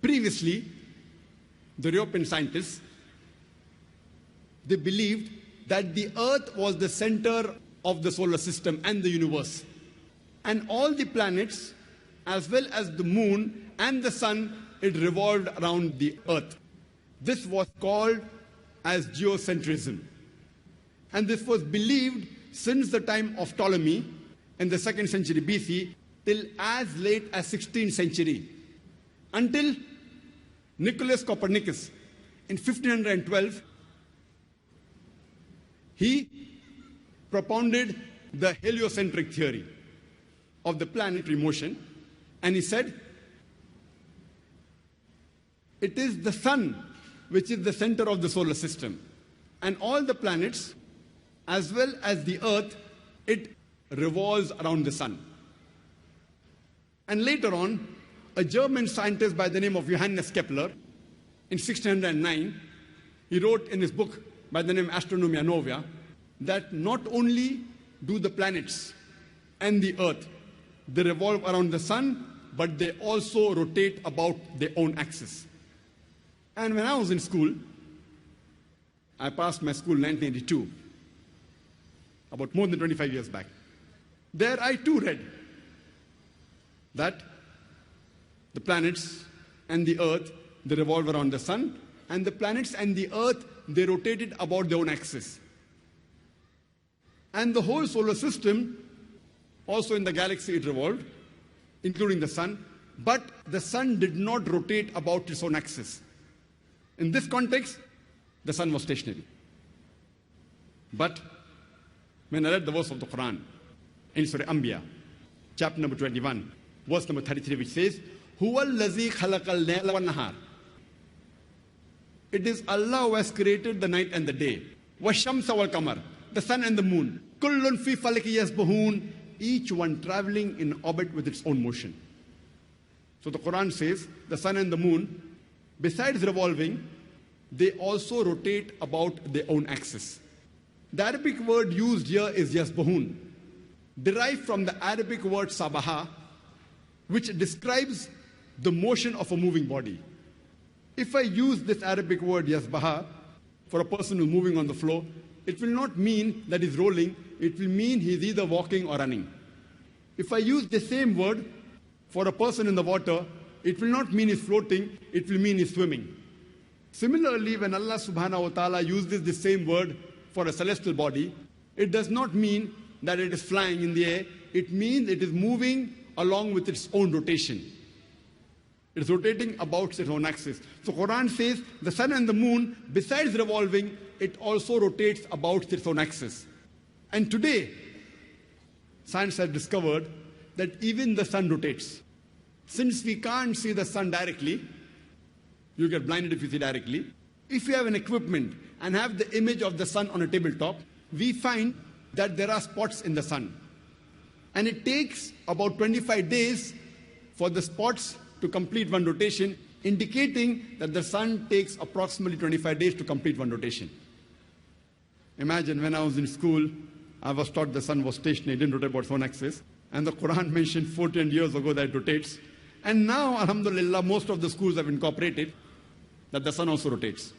Previously, the European scientists, they believed that the Earth was the center of the solar system and the universe. And all the planets, as well as the moon and the sun, it revolved around the Earth. This was called as geocentrism. And this was believed since the time of Ptolemy in the 2nd century BC till as late as 16th century, until Nicholas Copernicus in 1512, he propounded the heliocentric theory of the planetary motion, and he said, it is the sun which is the center of the solar system, and all the planets, as well as the Earth, it revolves around the sun. And later on, a German scientist by the name of Yuhannas Kepler, in 1609, he wrote in his book by the name Astronomia Nova, that not only do the planets and the Earth, they revolve around the sun, but they also rotate about their own axis. And when I was in school, I passed my school in 1982, about more than 25 years back. There I too read that the planets and the Earth, they revolve around the sun, and the planets and the Earth, they rotated about their own axis. And the whole solar system, also in the galaxy, it revolved, including the sun, but the sun did not rotate about its own axis. In this context, the sun was stationary. But when I read the verse of the Quran in Surah Anbiya, chapter number 21, verse number 33, which says, Huwa allazi khalaqal layla wan nahar. It is Allah who has created the night and the day. Washamsa wal qamar, the sun and the moon. Kullun fi falaki yasbahun, each one traveling in orbit with its own motion. So the Quran says the sun and the moon, besides revolving, they also rotate about their own axis. The Arabic word used here is yasbahun, derived from the Arabic word sabaha, which describes the motion of a moving body. If I use this Arabic word yasbaha for a person who's moving on the floor, it will not mean that he's rolling, it will mean he's either walking or running. If I use the same word for a person in the water, it will not mean he's floating, it will mean he's swimming. Similarly, when Allah subhanahu wa ta'ala uses the same word for a celestial body, it does not mean that it is flying in the air, it means it is moving along with its own rotation. It's rotating about its own axis. So Quran says the sun and the moon, besides revolving, it also rotates about its own axis. And today, science has discovered that even the sun rotates. Since we can't see the sun directly, you get blinded if you see directly. If you have an equipment and have the image of the sun on a tabletop, we find that there are spots in the sun. And it takes about 25 days for the spots to complete one rotation, indicating that the sun takes approximately 25 days to complete one rotation. Imagine when I was in school, I was taught the sun was stationary, it didn't rotate about its own axis. And the Quran mentioned 14 years ago that it rotates. And now, alhamdulillah, most of the schools have incorporated that the sun also rotates.